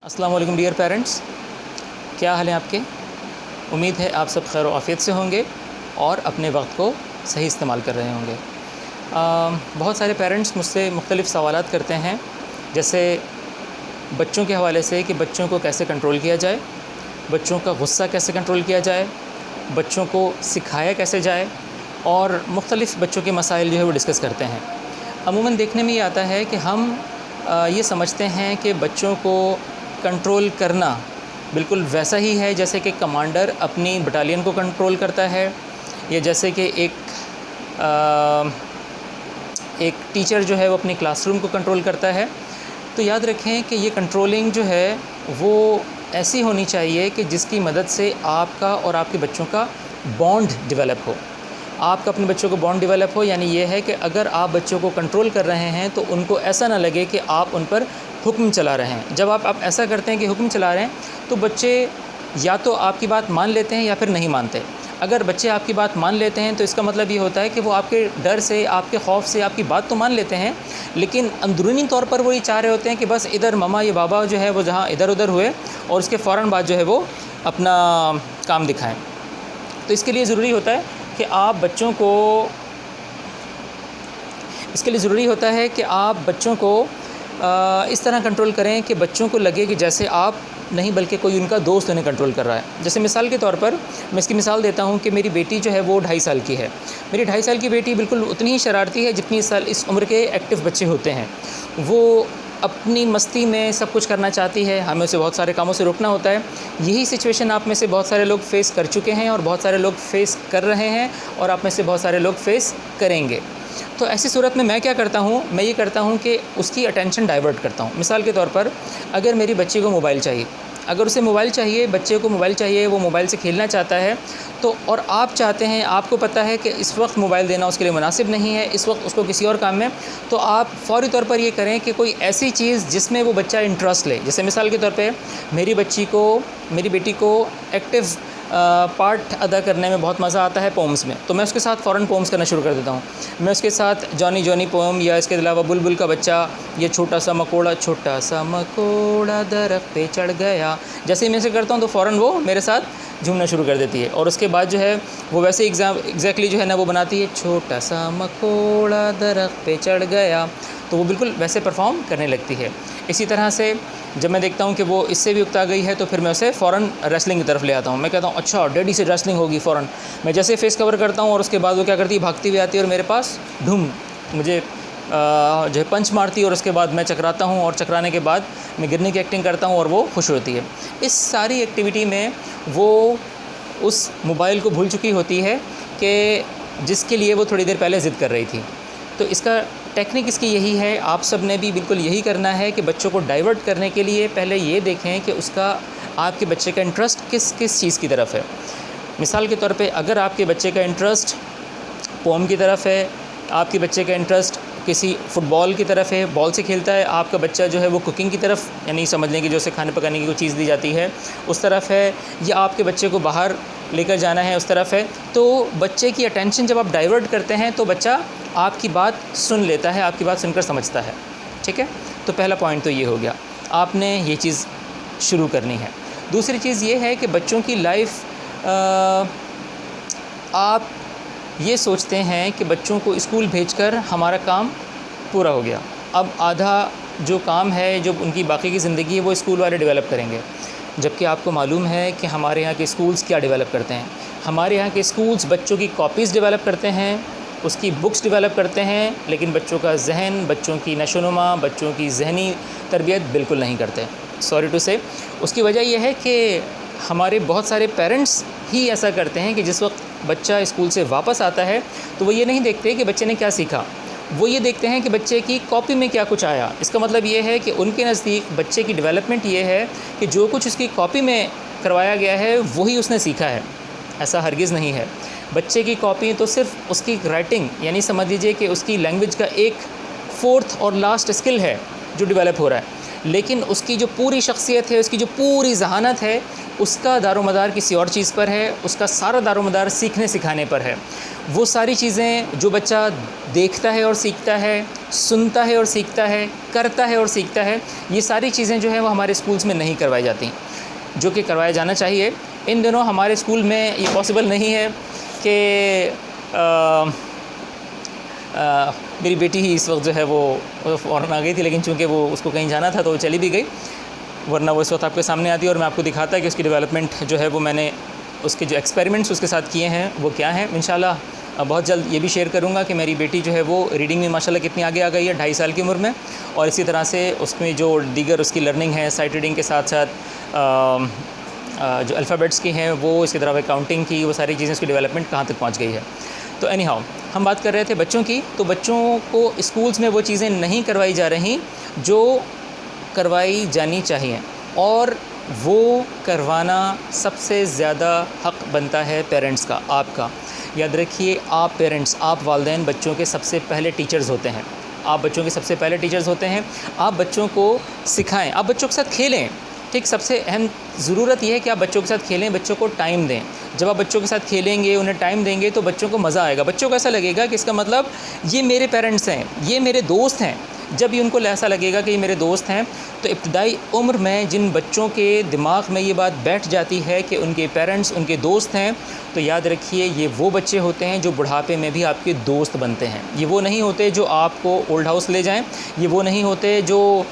السلام علیکم dear parents, کیا حال ہیں آپ کے؟ امید ہے آپ سب خیر و عافیت سے ہوں گے اور اپنے وقت کو صحیح استعمال کر رہے ہوں گے۔ بہت سارے پیرنٹس مجھ سے مختلف سوالات کرتے ہیں، جیسے بچوں کے حوالے سے کہ بچوں کو کیسے کنٹرول کیا جائے، بچوں کا غصہ کیسے کنٹرول کیا جائے، بچوں کو سکھایا کیسے جائے، اور مختلف بچوں کے مسائل جو ہے وہ ڈسکس کرتے ہیں۔ عموماً دیکھنے میں یہ آتا ہے کہ ہم یہ سمجھتے ہیں کہ بچوں کو کنٹرول کرنا بالکل ویسا ہی ہے جیسے کہ کمانڈر اپنی بٹالین کو کنٹرول کرتا ہے، یا جیسے کہ ایک ٹیچر جو ہے وہ اپنی کلاس روم کو کنٹرول کرتا ہے۔ تو یاد رکھیں کہ یہ کنٹرولنگ جو ہے وہ ایسی ہونی چاہیے کہ جس کی مدد سے آپ کا اور آپ کے بچوں کا بانڈ ڈیولپ ہو، آپ کا اپنے بچوں کو بانڈ ڈیولپ ہو۔ یعنی یہ ہے کہ اگر آپ بچوں کو کنٹرول کر رہے ہیں تو ان کو ایسا نہ لگے کہ آپ ان پر حکم چلا رہے ہیں۔ جب آپ ایسا کرتے ہیں کہ حکم چلا رہے ہیں تو بچے یا تو آپ کی بات مان لیتے ہیں یا پھر نہیں مانتے۔ اگر بچے آپ کی بات مان لیتے ہیں تو اس کا مطلب یہ ہوتا ہے کہ وہ آپ کے ڈر سے، آپ کے خوف سے آپ کی بات تو مان لیتے ہیں، لیکن اندرونی طور پر وہ یہ چاہ رہے ہوتے ہیں کہ بس ادھر مما یا بابا جو ہے وہ جہاں ادھر ادھر ہوئے اور اس کے فوراً بعد جو ہے وہ اپنا کام دکھائیں۔ تو اس کے لیے ضروری ہوتا ہے کہ آپ بچوں کو اس طرح کنٹرول کریں کہ بچوں کو لگے کہ جیسے آپ نہیں بلکہ کوئی ان کا دوست انہیں کنٹرول کر رہا ہے۔ جیسے مثال کے طور پر میں اس کی مثال دیتا ہوں کہ میری بیٹی جو ہے وہ 2.5 سال کی ہے۔ میری 2.5 سال کی بیٹی بالکل اتنی ہی شرارتی ہے جتنی اس عمر کے ایکٹیو بچے ہوتے ہیں۔ وہ اپنی مستی میں سب کچھ کرنا چاہتی ہے، ہمیں اسے بہت سارے کاموں سے روکنا ہوتا ہے۔ یہی سچویشن آپ میں سے بہت سارے لوگ فیس کر چکے ہیں اور بہت سارے لوگ فیس کر رہے ہیں، اور آپ میں سے بہت سارے لوگ فیس کریں گے۔ تو ایسی صورت میں میں کیا کرتا ہوں، میں یہ کرتا ہوں کہ اس کی اٹینشن ڈائیورٹ کرتا ہوں۔ مثال کے طور پر اگر میری بچی کو موبائل چاہیے، اگر اسے موبائل چاہیے، بچے کو موبائل چاہیے، وہ موبائل سے کھیلنا چاہتا ہے، تو اور آپ چاہتے ہیں، آپ کو پتہ ہے کہ اس وقت موبائل دینا اس کے لیے مناسب نہیں ہے، اس وقت اس کو کسی اور کام میں، تو آپ فوری طور پر یہ کریں کہ کوئی ایسی چیز جس میں وہ بچہ انٹرسٹ لے۔ جیسے مثال کے طور پہ میری بیٹی کو ایکٹیو پارٹ ادا کرنے میں بہت مزہ آتا ہے پومز میں، تو میں اس کے ساتھ فوراً پومز کرنا شروع کر دیتا ہوں۔ میں اس کے ساتھ جانی جانی پوم، یا اس کے علاوہ بلبل کا بچہ، یہ چھوٹا سا مکوڑا درخت پہ چڑھ گیا، جیسے ہی میں اسے کرتا ہوں تو فوراً وہ میرے ساتھ جھومنا شروع کر دیتی ہے، اور اس کے بعد جو ہے وہ ویسے ایگزیکٹلی جو ہے نا وہ بناتی ہے، چھوٹا سا مکوڑا درخت پہ چڑھ گیا، تو وہ بالکل ویسے پرفارم کرنے لگتی ہے۔ اسی طرح سے جب میں دیکھتا ہوں کہ وہ اس سے بھی اکتا گئی ہے تو پھر میں اسے فوراً ریسلنگ کی طرف لے آتا ہوں۔ میں کہتا ہوں اچھا ڈیڈی سے ریسلنگ ہوگی، فوراً میں جیسے فیس کور کرتا ہوں اور اس کے بعد وہ کیا کرتی ہے، بھاگتی ہوئی آتی ہے اور میرے پاس مجھے جو ہے پنچ مارتی ہے، اور اس کے بعد میں چکراتا ہوں، اور چکرانے کے بعد میں گرنے کی ایکٹنگ کرتا ہوں اور وہ خوش ہوتی ہے۔ اس ساری ایکٹیویٹی میں وہ اس موبائل کو بھول چکی ہوتی ہے کہ جس کے لیے وہ تھوڑی دیر پہلے ضد کر رہی تھی۔ تو اس کا ٹیکنیک اس کی یہی ہے، آپ سب نے بھی بالکل یہی کرنا ہے کہ بچوں کو ڈائیورٹ کرنے کے لیے پہلے یہ دیکھیں کہ آپ کے بچے کا انٹرسٹ کس چیز کی طرف ہے۔ مثال کے طور پہ اگر آپ کے بچے کا انٹرسٹ پوم کی طرف ہے، آپ کے بچے کا انٹرسٹ کسی فٹ بال کی طرف ہے، بال سے کھیلتا ہے، آپ کا بچہ جو ہے وہ کوکنگ کی طرف، یعنی سمجھ لیں کہ جو اسے کھانے پکانے کی کوئی چیز دی جاتی ہے اس طرف ہے، یا آپ کے بچے کو باہر لے کر جانا ہے اس طرف ہے، تو بچے کی اٹینشن جب آپ ڈائیورٹ کرتے ہیں تو بچہ آپ کی بات سن لیتا ہے، آپ کی بات سن کر سمجھتا ہے۔ ٹھیک ہے، تو پہلا پوائنٹ تو یہ ہو گیا، آپ نے یہ چیز شروع کرنی ہے۔ دوسری چیز یہ ہے کہ بچوں کی لائف آپ یہ سوچتے ہیں کہ بچوں کو اسکول بھیج کر ہمارا کام پورا ہو گیا، اب آدھا جو کام ہے، جو ان کی باقی کی زندگی ہے، وہ اسکول والے ڈیولپ کریں گے، جبکہ آپ کو معلوم ہے کہ ہمارے یہاں کے اسکولز کیا ڈیولپ کرتے ہیں۔ ہمارے یہاں کے اسکولز بچوں کی کاپیز ڈیولپ کرتے ہیں، اس کی بکس ڈیولپ کرتے ہیں، لیکن بچوں کا ذہن، بچوں کی نشو و نما، بچوں کی ذہنی تربیت بالکل نہیں کرتے۔ سوری ٹو سے، اس کی وجہ یہ ہے کہ ہمارے بہت سارے پیرنٹس ہی ایسا کرتے ہیں کہ جس وقت بچہ اسکول سے واپس آتا ہے تو وہ یہ نہیں دیکھتے کہ بچے نے کیا سیکھا، وہ یہ دیکھتے ہیں کہ بچے کی کاپی میں کیا کچھ آیا۔ اس کا مطلب یہ ہے کہ ان کے نزدیک بچے کی ڈیولپمنٹ یہ ہے کہ جو کچھ اس کی کاپی میں کروایا گیا ہے وہی اس نے سیکھا ہے۔ ایسا ہرگز نہیں ہے۔ بچے کی کاپی تو صرف اس کی رائٹنگ، یعنی سمجھ لیجیے کہ اس کی لینگویج کا 1/4 اور لاسٹ اسکل ہے جو ڈیولپ ہو رہا ہے، لیکن اس کی جو پوری شخصیت ہے، اس کی جو پوری ذہانت ہے، اس کا دار و مدار کسی اور چیز پر ہے، اس کا سارا دار و مدار سیکھنے سکھانے پر ہے۔ وہ ساری چیزیں جو بچہ دیکھتا ہے اور سیکھتا ہے، سنتا ہے اور سیکھتا ہے، کرتا ہے اور سیکھتا ہے، یہ ساری چیزیں جو ہیں وہ ہمارے اسکولس میں نہیں کروائی جاتی، جو کہ کروایا جانا چاہیے۔ ان دنوں ہمارے اسکول میں یہ پاسبل نہیں ہے کہ میری بیٹی ہی اس وقت جو ہے وہ فوراً آ گئی تھی، لیکن چونکہ وہ اس کو کہیں جانا تھا تو وہ چلی بھی گئی، ورنہ وہ اس وقت آپ کے سامنے آتی اور میں آپ کو دکھاتا ہے کہ اس کی ڈیولپمنٹ جو ہے وہ میں نے اس کے جو ایکسپیریمنٹس اس کے ساتھ کیے ہیں وہ کیا ہیں۔ انشاءاللہ بہت جلد یہ بھی شیئر کروں گا کہ میری بیٹی جو ہے وہ ریڈنگ میں ماشاءاللہ کتنی آگے آ گئی ہے 2.5 سال کی عمر میں، اور اسی طرح سے اس میں جو دیگر اس کی لرننگ ہے سائٹ ریڈنگ کے ساتھ ساتھ جو الفابیٹس کی ہیں وہ، اس کے طرح کاؤنٹنگ کی، وہ ساری چیزیں اس کی ڈیولپمنٹ کہاں تک پہنچ گئی ہے۔ تو اینی ہاؤ ہم بات کر رہے تھے بچوں کی، تو بچوں کو اسکولز میں وہ چیزیں نہیں کروائی جا رہی جو کروائی جانی چاہیے، اور وہ کروانا سب سے زیادہ حق بنتا ہے پیرنٹس کا، آپ کا۔ یاد رکھیے، آپ پیرنٹس، آپ والدین بچوں کے سب سے پہلے ٹیچرز ہوتے ہیں، آپ بچوں کے سب سے پہلے ٹیچرز ہوتے ہیں۔ آپ بچوں کو سکھائیں، آپ بچوں کے ساتھ کھیلیں، ٹھیک، سب سے اہم ضرورت یہ ہے کہ آپ بچوں کے ساتھ کھیلیں، بچوں کو ٹائم دیں۔ جب آپ بچوں کے ساتھ کھیلیں گے، انہیں ٹائم دیں گے تو بچوں کو مزہ آئے گا، بچوں کو ایسا لگے گا کہ اس کا مطلب یہ میرے پیرنٹس ہیں، یہ میرے دوست ہیں۔ جب یہ ان کو ایسا لگے گا کہ یہ میرے دوست ہیں، تو ابتدائی عمر میں جن بچوں کے دماغ میں یہ بات بیٹھ جاتی ہے کہ ان کے پیرنٹس ان کے دوست ہیں، تو یاد رکھیے یہ وہ بچے ہوتے ہیں جو بڑھاپے میں بھی آپ کے دوست بنتے ہیں۔ یہ وہ نہیں ہوتے جو آپ کو اولڈ ہاؤس لے جائیں، یہ وہ نہیں ہوتے جو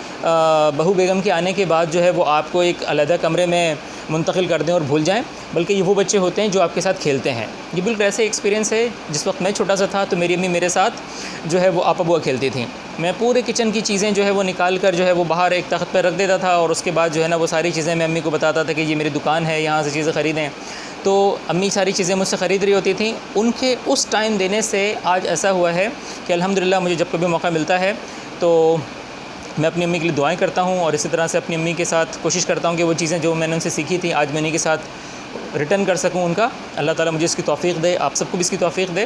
بہو بیگم کے آنے کے بعد جو ہے وہ آپ کو ایک علیحدہ کمرے میں منتقل کر دیں اور بھول جائیں، بلکہ یہ وہ بچے ہوتے ہیں جو آپ کے ساتھ کھیلتے ہیں۔ یہ بالکل ایسے ایکسپیرینس ہے، جس وقت میں چھوٹا سا تھا تو میری امی میرے ساتھ جو ہے وہ آپا بوا کھیلتی تھیں، میں پورے کچن کی چیزیں جو ہے وہ نکال کر جو ہے وہ باہر ایک تخت پہ رکھ دیتا تھا، اور اس کے بعد جو ہے نا وہ ساری چیزیں میں امی کو بتاتا تھا کہ یہ میری دکان ہے، یہاں سے چیزیں خریدیں۔ تو امی ساری چیزیں مجھ سے خرید رہی ہوتی تھیں، ان کے اس ٹائم دینے سے آج ایسا ہوا ہے کہ الحمدللہ مجھے جب کبھی موقع ملتا ہے تو میں اپنی امی کے لیے دعائیں کرتا ہوں، اور اسی طرح سے اپنی امی کے ساتھ کوشش کرتا ہوں کہ وہ چیزیں جو میں نے ان سے سیکھی تھیں آج میں انہیں کے ساتھ ریٹرن کر سکوں ان کا۔ اللہ تعالیٰ مجھے اس کی توفیق دے، آپ سب کو بھی اس کی توفیق دے۔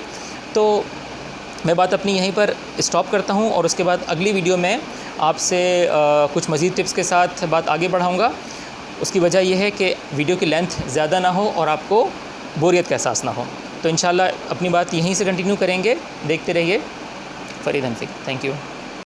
تو میں بات اپنی یہیں پر اسٹاپ کرتا ہوں، اور اس کے بعد اگلی ویڈیو میں آپ سے کچھ مزید ٹپس کے ساتھ بات آگے بڑھاؤں گا۔ اس کی وجہ یہ ہے کہ ویڈیو کی لینتھ زیادہ نہ ہو اور آپ کو بوریت کا احساس نہ ہو۔ تو انشاءاللہ اپنی بات یہیں سے کنٹینیو کریں گے، دیکھتے رہیے فرید حنفی۔ Thank you.